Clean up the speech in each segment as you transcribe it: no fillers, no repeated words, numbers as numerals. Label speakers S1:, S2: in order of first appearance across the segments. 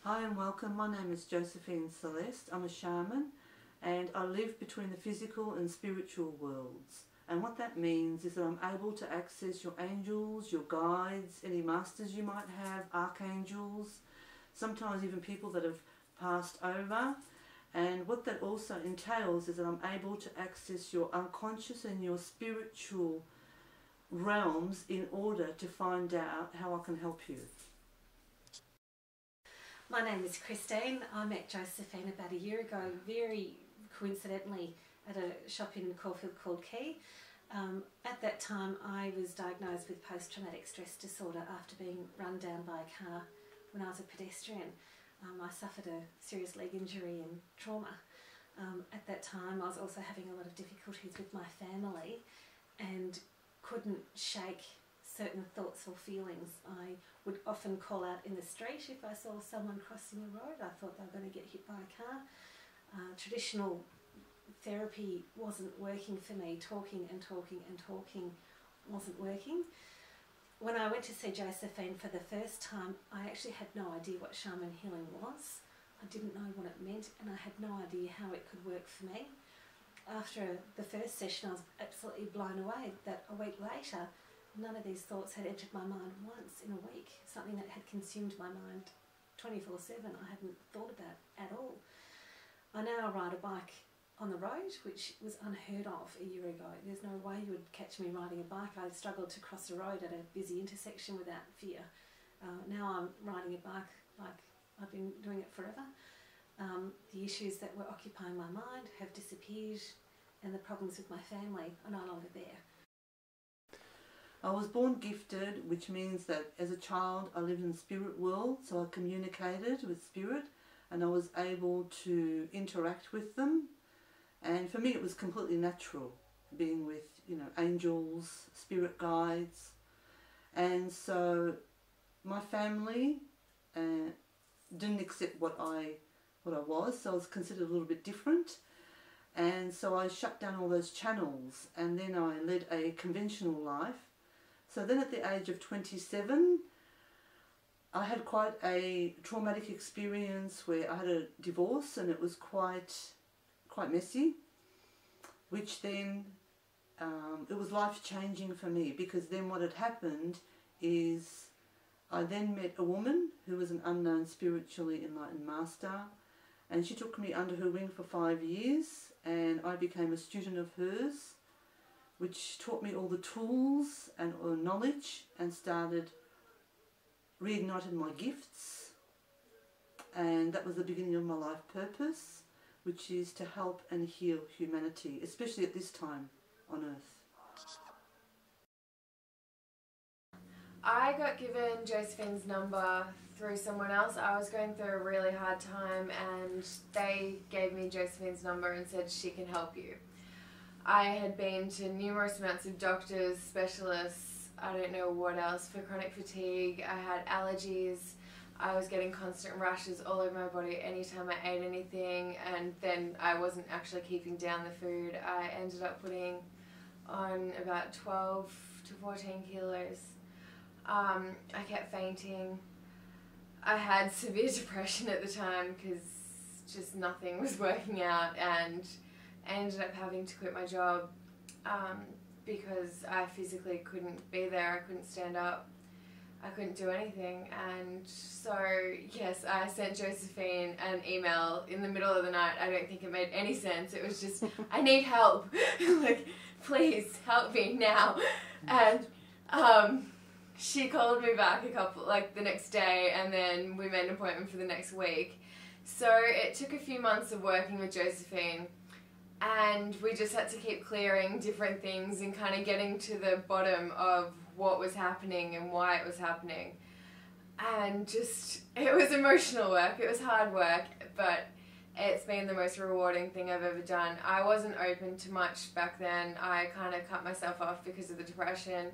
S1: Hi and welcome. My name is Josephine Celeste. I'm a shaman and I live between the physical and spiritual worlds. And what that means is that I'm able to access your angels, your guides, any masters you might have, archangels, sometimes even people that have passed over. And what that also entails is that I'm able to access your unconscious and your spiritual realms in order to find out how I can help you.
S2: My name is Christine. I met Josephine about a year ago, very coincidentally, at a shop in Caulfield called Key. At that time I was diagnosed with post-traumatic stress disorder after being run down by a car when I was a pedestrian. I suffered a serious leg injury and trauma. At that time I was also having a lot of difficulties with my family and couldn't shake certain thoughts or feelings. I would often call out in the street if I saw someone crossing the road. I thought they were going to get hit by a car. Traditional therapy wasn't working for me. Talking and talking and talking wasn't working. When I went to see Josephine for the first time, I actually had no idea what shaman healing was. I didn't know what it meant and I had no idea how it could work for me. After the first session I was absolutely blown away that a week later none of these thoughts had entered my mind once in a week, something that had consumed my mind 24/7 I hadn't thought about at all. I now ride a bike on the road, which was unheard of a year ago. There's no way you would catch me riding a bike. I struggled to cross a road at a busy intersection without fear. Now I'm riding a bike like I've been doing it forever. The issues that were occupying my mind have disappeared and the problems with my family are no longer there.
S1: I was born gifted, which means that as a child I lived in the spirit world, so I communicated with spirit and I was able to interact with them. And for me it was completely natural, being with, angels, spirit guides. And so my family didn't accept what I was, so I was considered a little bit different. And so I shut down all those channels and then I led a conventional life. So then at the age of 27, I had quite a traumatic experience where I had a divorce and it was quite messy, which then, it was life-changing for me, because then what had happened is I then met a woman who was an unknown spiritually enlightened master, and she took me under her wing for 5 years and I became a student of hers, which taught me all the tools and all the knowledge and reignited my gifts. And that was the beginning of my life purpose, which is to help and heal humanity, especially at this time on earth.
S3: I got given Josephine's number through someone else. I was going through a really hard time and they gave me Josephine's number and said she can help you. I had been to numerous amounts of doctors, specialists, I don't know what else, for chronic fatigue. I had allergies. I was getting constant rashes all over my body anytime I ate anything, and then I wasn't actually keeping down the food. I ended up putting on about 12 to 14 kilos. I kept fainting. I had severe depression at the time because just nothing was working out, and I ended up having to quit my job because I physically couldn't be there. I couldn't stand up. I couldn't do anything. And so, yes, I sent Josephine an email in the middle of the night. I don't think it made any sense. It was just, I need help. Like, please help me now. And she called me back the next day, and then we made an appointment for the next week. So it took a few months of working with Josephine, and we just had to keep clearing different things and kind of getting to the bottom of what was happening and why it was happening. And just, it was emotional work, it was hard work, but it's been the most rewarding thing I've ever done. I wasn't open to much back then. I kind of cut myself off because of the depression.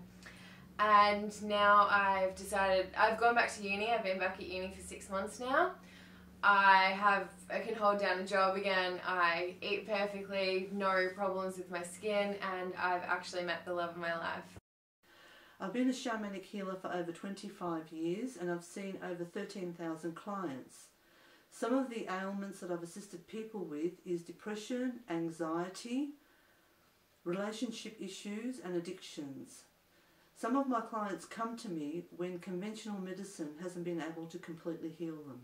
S3: And now I've decided, I've gone back to uni. I've been back at uni for 6 months now. I can hold down a job again. I eat perfectly, no problems with my skin, and I've actually met the love of my life.
S1: I've been a shamanic healer for over 25 years and I've seen over 13,000 clients. Some of the ailments that I've assisted people with is depression, anxiety, relationship issues and addictions. Some of my clients come to me when conventional medicine hasn't been able to completely heal them.